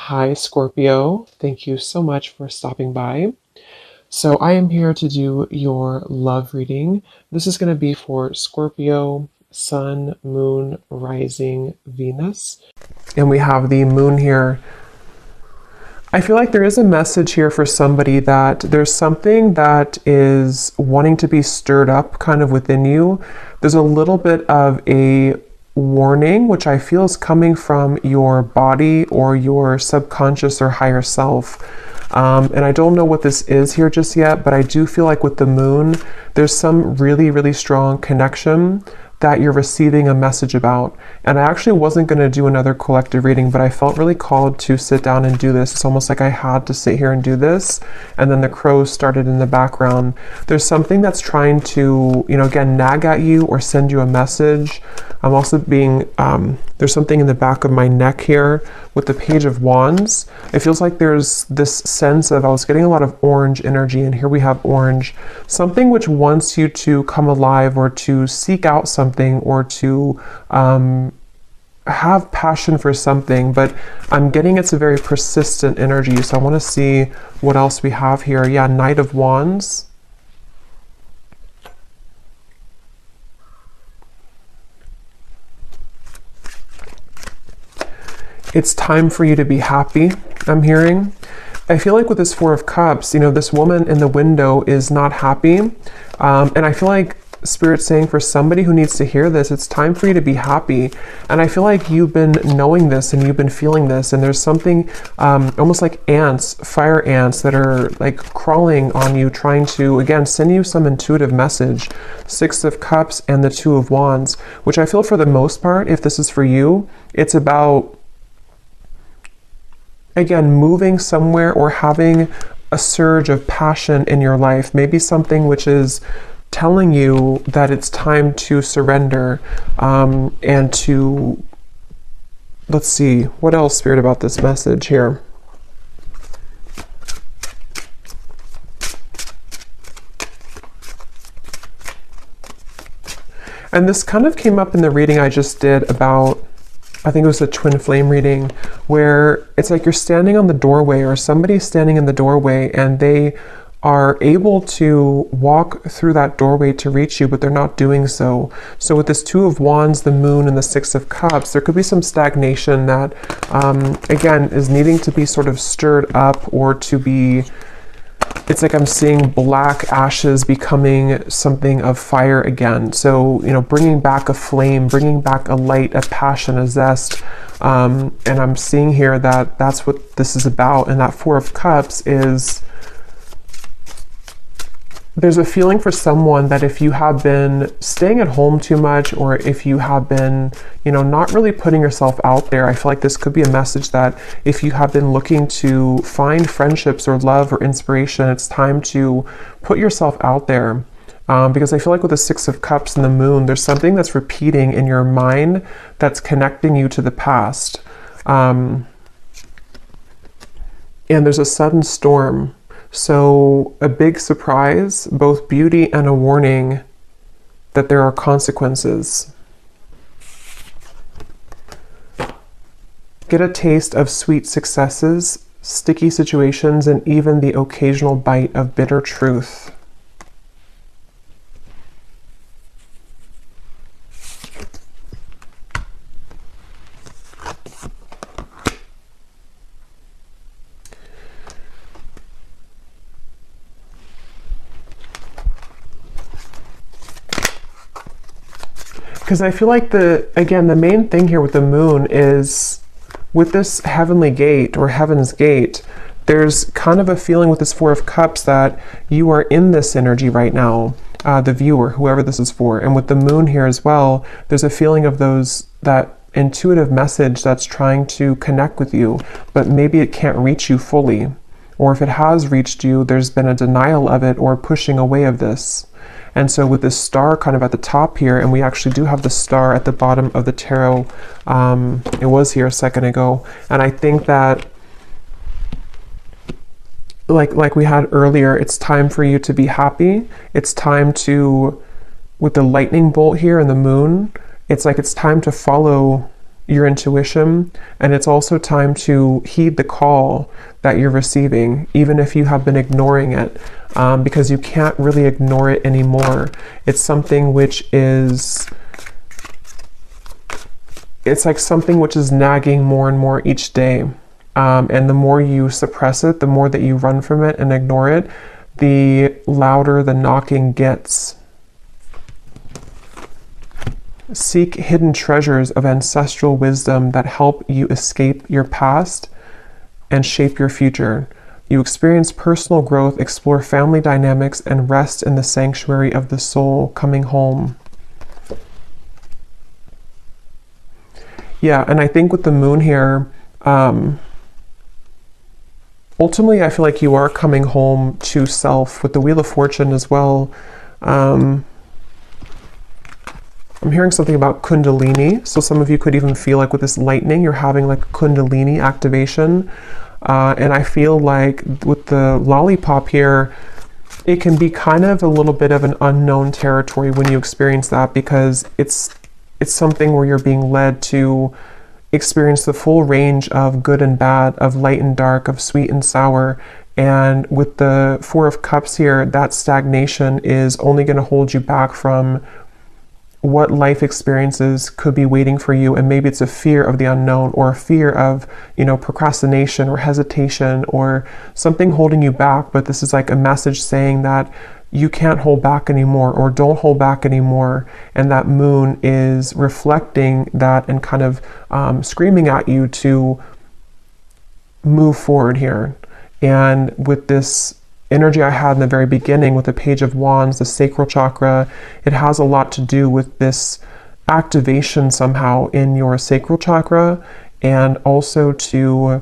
Hi, Scorpio. Thank you so much for stopping by. So, I am here to do your love reading. This is going to be for Scorpio, Sun, Moon, Rising, Venus. And we have the moon here. I feel like there is a message here for somebody that there's something that is wanting to be stirred up kind of within you. There's a little bit of a warning, which I feel is coming from your body or your subconscious or higher self. And I don't know what this is here just yet, but I do feel like with the moon, there's some really, really strong connection that you're receiving a message about. And I actually wasn't going to do another collective reading, but I felt really called to sit down and do this. It's almost like I had to sit here and do this. And then the crows started in the background. There's something that's trying to, again, nag at you or send you a message. I'm also being, there's something in the back of my neck here with the Page of Wands. It feels like there's this sense of, I was getting a lot of orange energy, and here we have orange. Something which wants you to come alive or to seek out something or to have passion for something, but I'm getting it's a very persistent energy. So I want to see what else we have here. Yeah, Knight of Wands. It's time for you to be happy, I'm hearing. I feel like with this Four of Cups, this woman in the window is not happy. And I feel like Spirit's saying for somebody who needs to hear this, it's time for you to be happy. And I feel like you've been knowing this and you've been feeling this. And there's something almost like ants, fire ants that are like crawling on you, trying to, again, send you some intuitive message. Six of Cups and the Two of Wands, which I feel for the most part, if this is for you, it's about, again, moving somewhere or having a surge of passion in your life, maybe something which is telling you that it's time to surrender and to, let's see, what else, Spirit, about this message here? And this kind of came up in the reading I just did about, I think it was a twin flame reading, where it's like you're standing on the doorway or somebody's standing in the doorway and they are able to walk through that doorway to reach you, but they're not doing so. So with this Two of Wands, the moon, and the Six of Cups, there could be some stagnation that, again, is needing to be sort of stirred up or to be, it's like I'm seeing black ashes becoming something of fire again. So, bringing back a flame, bringing back a light, a passion, a zest. And I'm seeing here that that's what this is about. And that Four of Cups is, there's a feeling for someone that if you have been staying at home too much, or if you have been, not really putting yourself out there, I feel like this could be a message that if you have been looking to find friendships or love or inspiration, it's time to put yourself out there. Because I feel like with the Six of Cups and the moon, there's something that's repeating in your mind that's connecting you to the past. And there's a sudden storm. So a big surprise, both beauty and a warning that there are consequences. Get a taste of sweet successes, sticky situations, and even the occasional bite of bitter truth. Because I feel like the main thing here with the moon is with this heavenly gate or heaven's gate, there's kind of a feeling with this Four of Cups that you are in this energy right now, the viewer, whoever this is for. And with the moon here as well, there's a feeling of that intuitive message that's trying to connect with you, but maybe it can't reach you fully. Or if it has reached you, there's been a denial of it or pushing away of this. And so with this star kind of at the top here, and we actually do have the star at the bottom of the tarot, it was here a second ago. And I think that like we had earlier, it's time for you to be happy. It's time to, with the lightning bolt here and the moon, it's like it's time to follow your intuition, and it's also time to heed the call that you're receiving, even if you have been ignoring it, because you can't really ignore it anymore. It's something which is, it's like something which is nagging more and more each day. And the more you suppress it, the more that you run from it and ignore it, the louder the knocking gets. Seek hidden treasures of ancestral wisdom that help you escape your past and shape your future. You experience personal growth, explore family dynamics, and rest in the sanctuary of the soul, coming home. Yeah, and I think with the moon here, ultimately I feel like you are coming home to self. With the Wheel of Fortune as well, I'm hearing something about Kundalini. So some of you could even feel like with this lightning, you're having like Kundalini activation. And I feel like with the lollipop here, it can be kind of a little bit of an unknown territory when you experience that, because it's something where you're being led to experience the full range of good and bad, of light and dark, of sweet and sour. And with the Four of Cups here, that stagnation is only going to hold you back from what life experiences could be waiting for you. And maybe it's a fear of the unknown, or a fear of, procrastination or hesitation or something holding you back. But this is like a message saying that you can't hold back anymore, or don't hold back anymore. And that moon is reflecting that and kind of screaming at you to move forward here. And with this energy I had in the very beginning with the Page of Wands, the sacral chakra, it has a lot to do with this activation somehow in your sacral chakra, and also to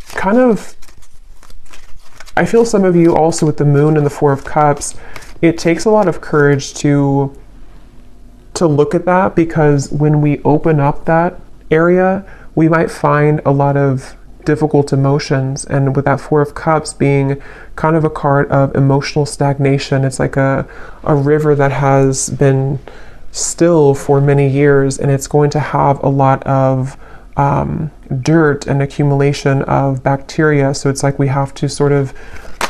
kind of, I feel some of you also with the moon and the Four of Cups, it takes a lot of courage to look at that, because when we open up that area, we might find a lot of difficult emotions. And with that Four of Cups being kind of a card of emotional stagnation, it's like a river that has been still for many years, and it's going to have a lot of dirt and accumulation of bacteria. So it's like we have to sort of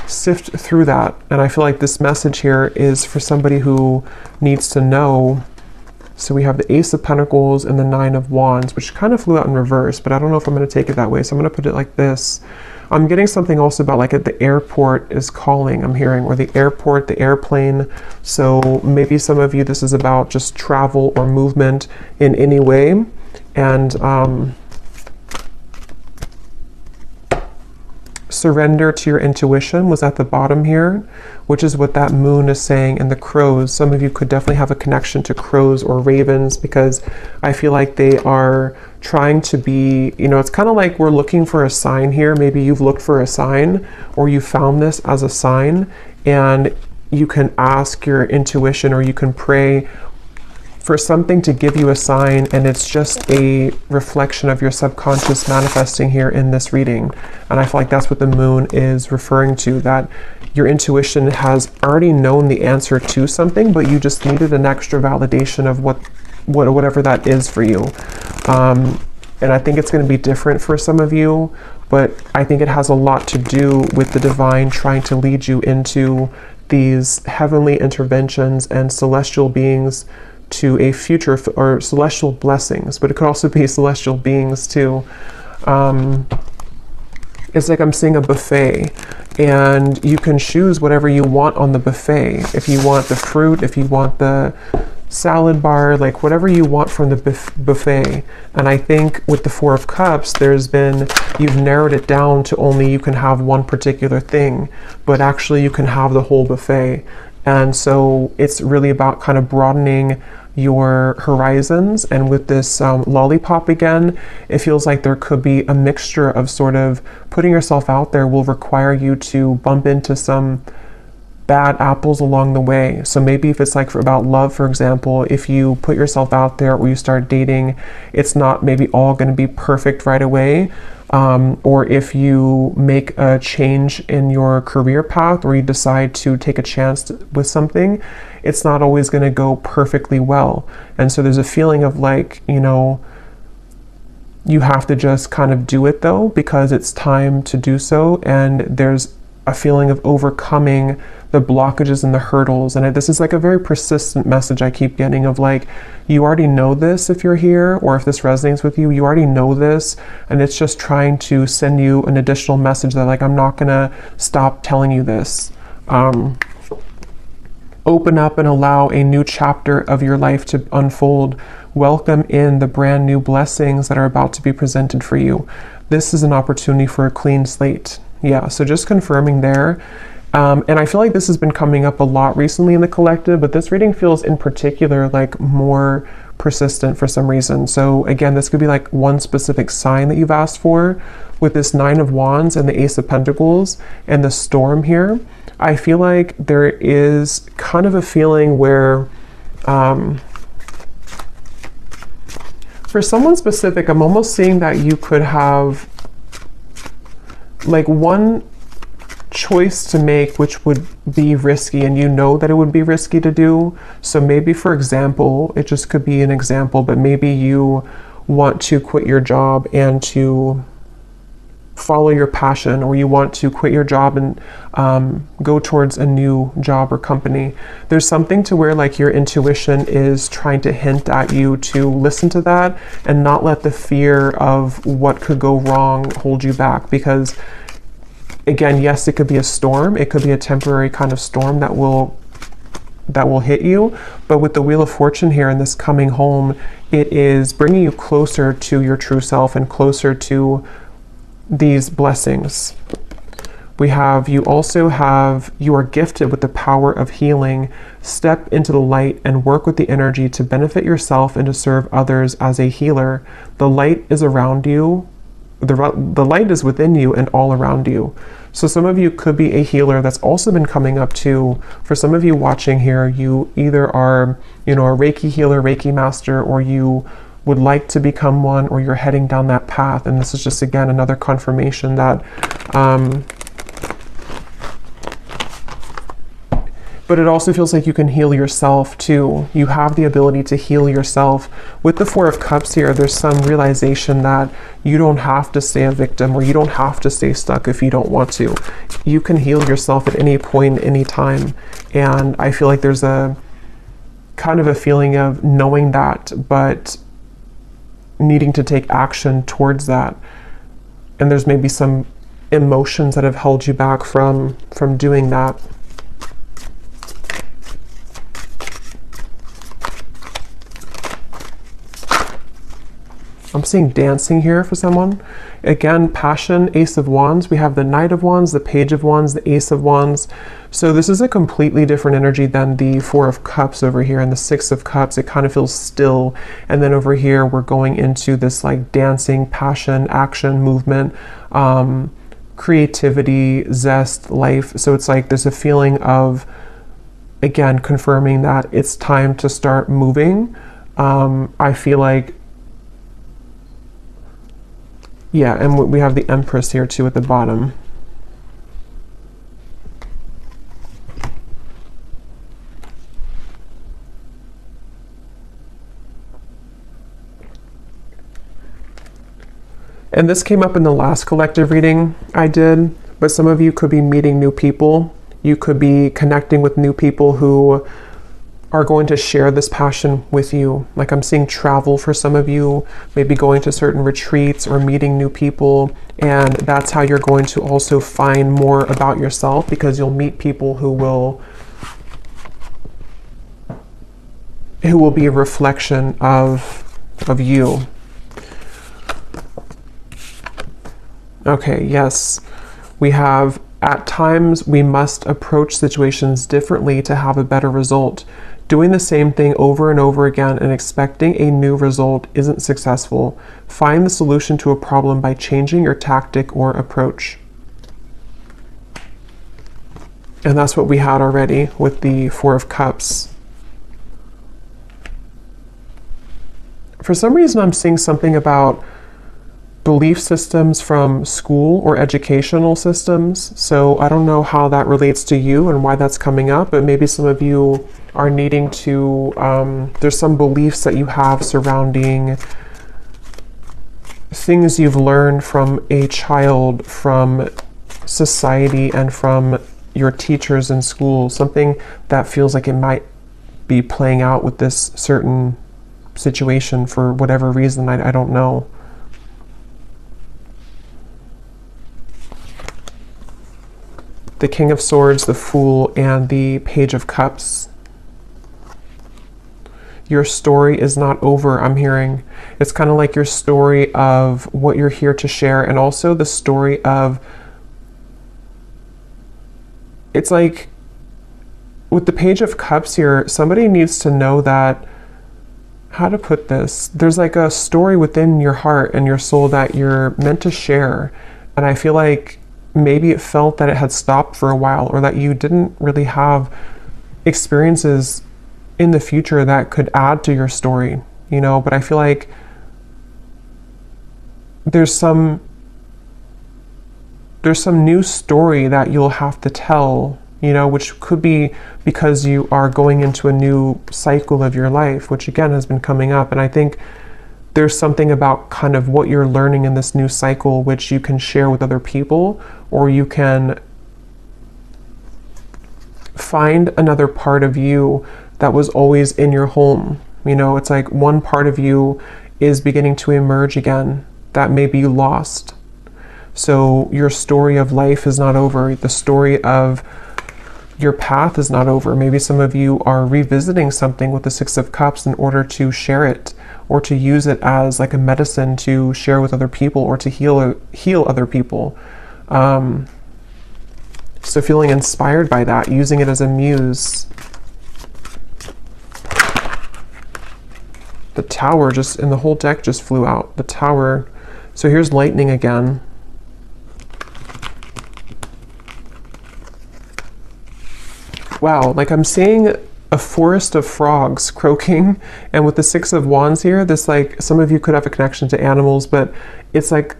sift through that. And I feel like this message here is for somebody who needs to know. So we have the Ace of Pentacles and the Nine of Wands, which kind of flew out in reverse, but I don't know if I'm going to take it that way. So I'm going to put it like this. I'm getting something also about like at the airport is calling, I'm hearing, or the airport, the airplane. So maybe some of you, this is about just travel or movement in any way. And surrender to your intuition was at the bottom here, which is what that moon is saying. And the crows, some of you could definitely have a connection to crows or ravens, because I feel like they are trying to be, it's kind of like we're looking for a sign here. Maybe you've looked for a sign, or you found this as a sign, and you can ask your intuition, or you can pray for something to give you a sign, and it's just a reflection of your subconscious manifesting here in this reading. And I feel like that's what the moon is referring to, that your intuition has already known the answer to something, but you just needed an extra validation of whatever that is for you. And I think it's going to be different for some of you, but I think it has a lot to do with the divine trying to lead you into these heavenly interventions and celestial beings to a future, or celestial blessings, but it could also be celestial beings too. It's like I'm seeing a buffet, and you can choose whatever you want on the buffet. If you want the fruit, if you want the salad bar, like whatever you want from the buffet. And I think with the Four of Cups, you've narrowed it down to only you can have one particular thing, but actually you can have the whole buffet. And so it's really about kind of broadening your horizons. And with this lollipop again, it feels like there could be a mixture of sort of putting yourself out there will require you to bump into some bad apples along the way. So maybe if it's like about love, for example, if you put yourself out there or you start dating, it's not maybe all going to be perfect right away. or if you make a change in your career path or you decide to take a chance with something, it's not always going to go perfectly well. And so there's a feeling of like, you know, you have to just kind of do it though, because it's time to do so. And there's a feeling of overcoming the blockages and the hurdles. And this is like a very persistent message I keep getting of like, you already know this if you're here, or if this resonates with you, you already know this. And it's just trying to send you an additional message that like, I'm not gonna stop telling you this. Open up and allow a new chapter of your life to unfold. Welcome in the brand new blessings that are about to be presented for you. This is an opportunity for a clean slate. Yeah, so just confirming there. And I feel like this has been coming up a lot recently in the collective, but this reading feels in particular like more persistent for some reason. So again, this could be like one specific sign that you've asked for with this Nine of Wands and the Ace of Pentacles and the Storm here. I feel like there is kind of a feeling where, for someone specific, I'm almost seeing that you could have like one choice to make which would be risky, and you know that it would be risky to do. So maybe, for example, it just could be an example, but maybe you want to quit your job and to follow your passion, or you want to quit your job and go towards a new job or company. There's something to where like your intuition is trying to hint at you to listen to that and not let the fear of what could go wrong hold you back. Because again, yes, it could be a storm. It could be a temporary kind of storm that will hit you. But with the Wheel of Fortune here and this coming home, it is bringing you closer to your true self and closer to these blessings. You are gifted with the power of healing. Step into the light and work with the energy to benefit yourself and to serve others as a healer. The light is around you. The light is within you and all around you. So some of you could be a healer. That's also been coming up too. For some of you watching here, you either are, you know, a Reiki healer, Reiki master, or you would like to become one, or you're heading down that path. And this is just, again, another confirmation that, but it also feels like you can heal yourself too. You have the ability to heal yourself. With the Four of Cups here, there's some realization that you don't have to stay a victim, or you don't have to stay stuck if you don't want to. You can heal yourself at any point, any time. And I feel like there's a kind of a feeling of knowing that, but needing to take action towards that. And there's maybe some emotions that have held you back from doing that. I'm seeing dancing here for someone. Again, passion, Ace of Wands. We have the Knight of Wands, the Page of Wands, the Ace of Wands. So this is a completely different energy than the Four of Cups over here and the Six of Cups. It kind of feels still. And then over here, we're going into this like dancing, passion, action, movement, creativity, zest, life. So it's like there's a feeling of, again, confirming that it's time to start moving. I feel like, yeah, and we have the Empress here too at the bottom. And this came up in the last collective reading I did, but some of you could be meeting new people. You could be connecting with new people who are going to share this passion with you. Like I'm seeing travel for some of you, maybe going to certain retreats or meeting new people. And that's how you're going to also find more about yourself, because you'll meet people who will be a reflection of you. Okay, yes. We have, at times, we must approach situations differently to have a better result. Doing the same thing over and over again and expecting a new result isn't successful. Find the solution to a problem by changing your tactic or approach. And that's what we had already with the Four of Cups. For some reason, I'm seeing something about belief systems from school or educational systems. So I don't know how that relates to you and why that's coming up, but maybe some of you are needing to, there's some beliefs that you have surrounding things you've learned from a child, from society, and from your teachers in school. Something that feels like it might be playing out with this certain situation for whatever reason, I don't know. The King of Swords, the Fool, and the Page of Cups. Your story is not over, I'm hearing. It's kind of like your story of what you're here to share, and also the story of, it's like with the Page of Cups here, somebody needs to know that, how to put this, there's like a story within your heart and your soul that you're meant to share. And I feel like maybe it felt that it had stopped for a while, or that you didn't really have experiences in the future that could add to your story, you know. But I feel like there's some new story that you'll have to tell, you know, which could be because you are going into a new cycle of your life, which again has been coming up. And I think there's something about kind of what you're learning in this new cycle, which you can share with other people, or you can find another part of you that was always in your home. You know, it's like one part of you is beginning to emerge again that maybe you lost. So your story of life is not over. The story of your path is not over. Maybe some of you are revisiting something with the Six of Cups in order to share it, or to use it as like a medicine to share with other people, or to heal other people. So feeling inspired by that, using it as a muse. The Tower just, and the whole deck just flew out. The Tower. So here's lightning again. Wow, like I'm seeing a forest of frogs croaking, and with the Six of Wands here, this, like, some of you could have a connection to animals, but it's like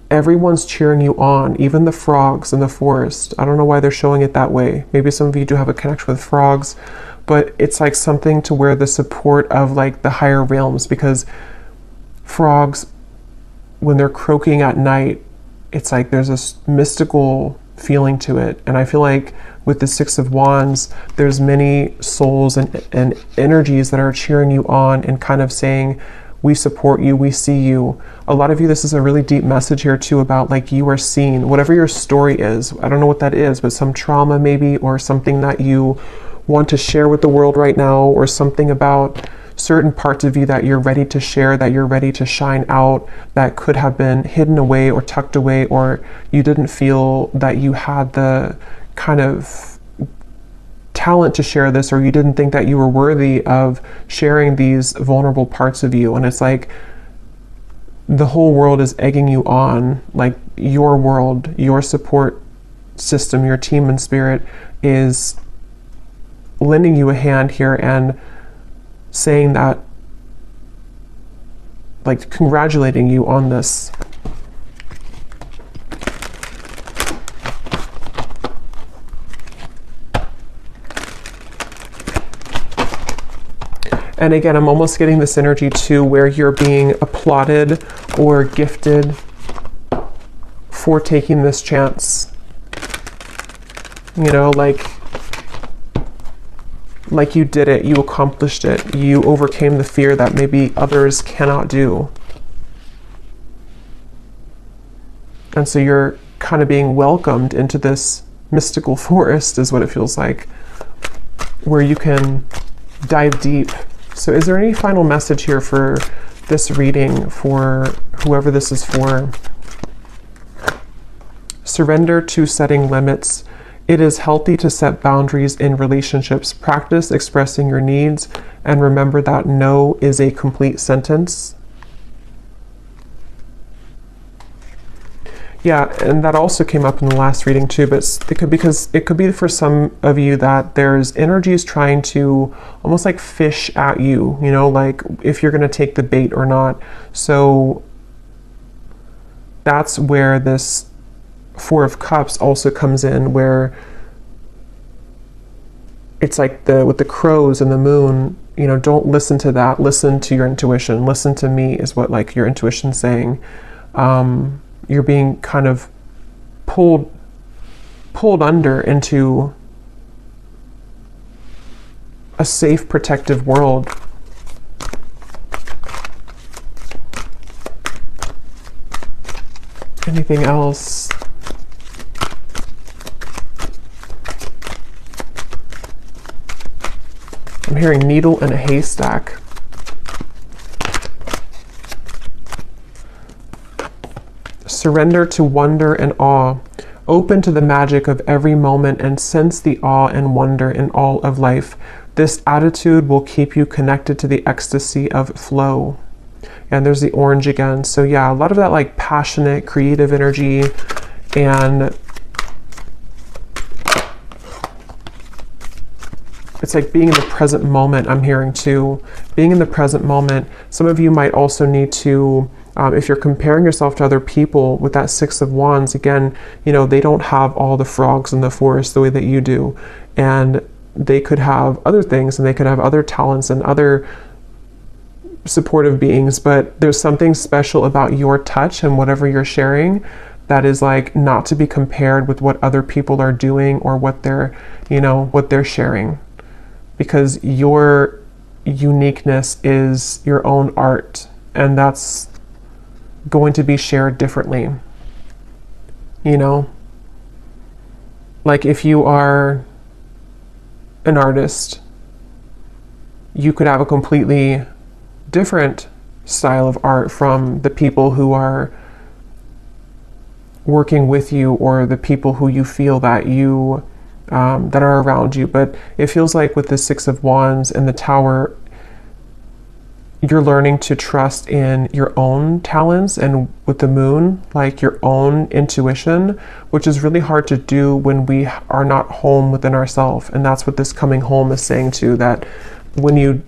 everyone's cheering you on, even the frogs in the forest. I don't know why they're showing it that way. Maybe some of you do have a connection with frogs, but it's like something to where the support of like the higher realms, because frogs, when they're croaking at night, it's like there's this mystical feeling to it. And I feel like with the Six of Wands, there's many souls and energies that are cheering you on and kind of saying, we support you, we see you. A lot of you, this is a really deep message here too about like you are seen, whatever your story is. I don't know what that is, but some trauma maybe, or something that you want to share with the world right now, or something about certain parts of you that you're ready to share, that you're ready to shine out, that could have been hidden away or tucked away, or you didn't feel that you had the kind of talent to share this, or you didn't think that you were worthy of sharing these vulnerable parts of you. And it's like the whole world is egging you on, like your world, your support system, your team and spirit is lending you a hand here and saying that, like congratulating you on this. And again, I'm almost getting this energy too where you're being applauded or gifted for taking this chance. You know, like you did it, you accomplished it, you overcame the fear that maybe others cannot do. And so you're kind of being welcomed into this mystical forest, is what it feels like, where you can dive deep. So is there any final message here for this reading, for whoever this is for? Surrender to setting limits. It is healthy to set boundaries in relationships. Practice expressing your needs, and remember that no is a complete sentence. Yeah, and that also came up in the last reading too, but it could be for some of you that there's energies trying to almost like fish at you, you know, like if you're going to take the bait or not. So that's where this Four of Cups also comes in, where it's like with the crows and the moon, don't listen to that. Listen to your intuition. Listen to me is what like your intuition's saying. You're being kind of pulled under into a safe, protective world. Anything else? I'm hearing needle in a haystack. Surrender to wonder and awe. Open to the magic of every moment and sense the awe and wonder in all of life. This attitude will keep you connected to the ecstasy of flow. And there's the orange again. So yeah, a lot of that like passionate, creative energy, and it's like being in the present moment. I'm hearing too, being in the present moment. Some of you might also need to, if you're comparing yourself to other people with that Six of Wands, again, they don't have all the frogs in the forest the way that you do. And they could have other things, and they could have other talents and other supportive beings, but there's something special about your touch and whatever you're sharing that is like not to be compared with what other people are doing or what they're sharing, because your uniqueness is your own art, and that's going to be shared differently. Like if you are an artist, you could have a completely different style of art from the people who are working with you, or the people who you feel that that are around you. But it feels like with the Six of Wands and the Tower, you're learning to trust in your own talents, and with the Moon, like your own intuition, which is really hard to do when we are not home within ourselves. And that's what this coming home is saying too, that when you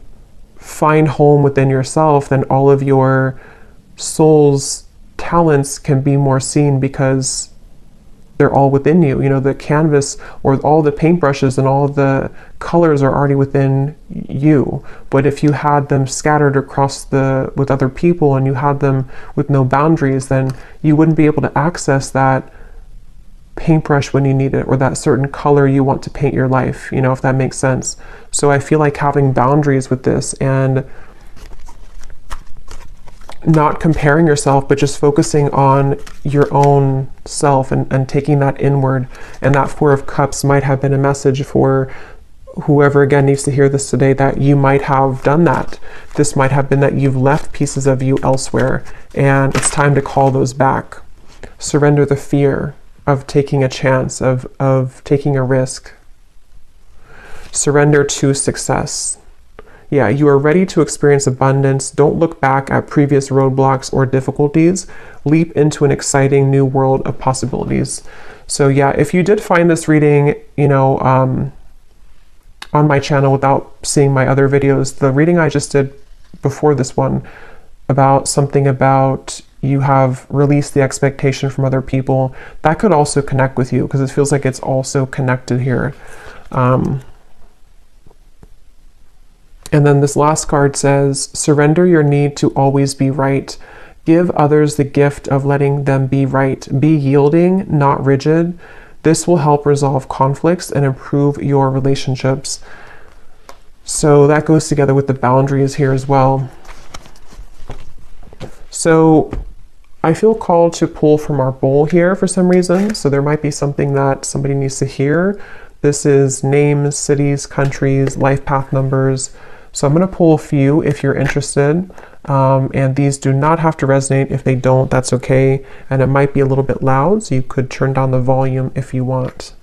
find home within yourself, then all of your soul's talents can be more seen, because they're all within you. The canvas, or all the paintbrushes and all the colors are already within you. But if you had them scattered across with other people, and you had them with no boundaries, then you wouldn't be able to access that paintbrush when you need it, or that certain color you want to paint your life, if that makes sense. So I feel like having boundaries with this, and not comparing yourself, but just focusing on your own self, and taking that inward. And that Four of Cups might have been a message for whoever again needs to hear this today, that you might have done that. This might have been that you've left pieces of you elsewhere, and it's time to call those back. Surrender the fear of taking a chance, of taking a risk. Surrender to success. Yeah, you are ready to experience abundance. Don't look back at previous roadblocks or difficulties. Leap into an exciting new world of possibilities. So yeah, if you did find this reading, on my channel without seeing my other videos, the reading I just did before this one about something about you have released the expectation from other people, that could also connect with you, because it feels like it's also connected here. And then this last card says, surrender your need to always be right. Give others the gift of letting them be right. Be yielding, not rigid. This will help resolve conflicts and improve your relationships. So that goes together with the boundaries here as well. So I feel called to pull from our bowl here for some reason. So there might be something that somebody needs to hear. This is names, cities, countries, life path numbers. So I'm going to pull a few if you're interested, and these do not have to resonate. If they don't, that's okay. And it might be a little bit loud, so you could turn down the volume if you want.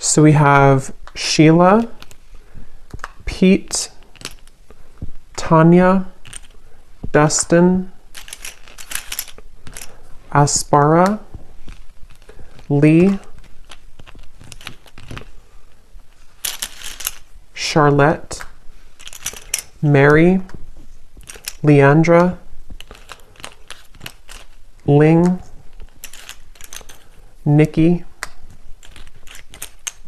So we have Sheila, Pete, Tanya, Dustin, Aspara, Lee, Charlotte, Mary, Leandra, Ling, Nikki,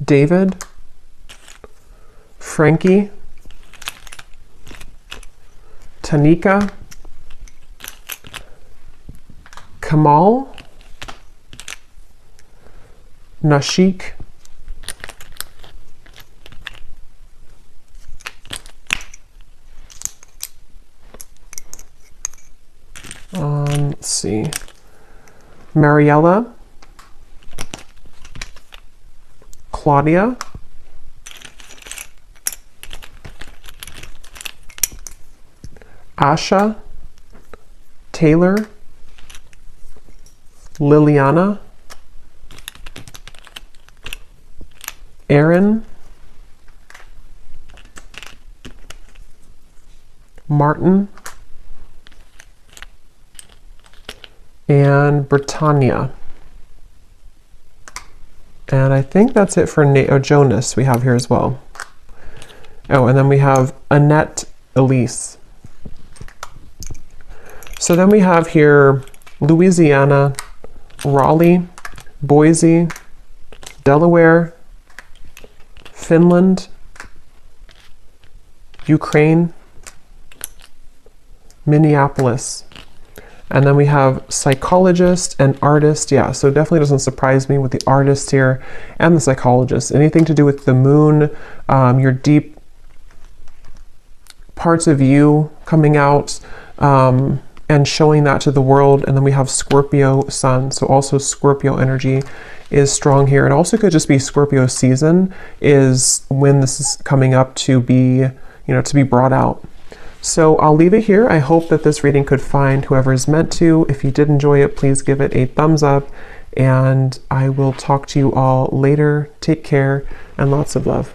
David, Frankie, Tanika, Kamal, Nashik, let's see, Mariella, Claudia, Asha, Taylor, Liliana, Aaron, Martin, and Britannia. And I think that's it for Jonas we have here as well. Oh, and then we have Annette Elise. So then we have here Louisiana, Raleigh, Boise, Delaware, Finland, Ukraine, Minneapolis. And then we have psychologist and artist. Yeah, so it definitely doesn't surprise me with the artist here and the psychologist. Anything to do with the moon, your deep parts of you coming out and showing that to the world. And then we have Scorpio sun. So also Scorpio energy is strong here. It also could just be Scorpio season is when this is coming up to be, to be brought out. So I'll leave it here. I hope that this reading could find whoever is meant to. If you did enjoy it, please give it a thumbs up, and I will talk to you all later. Take care and lots of love.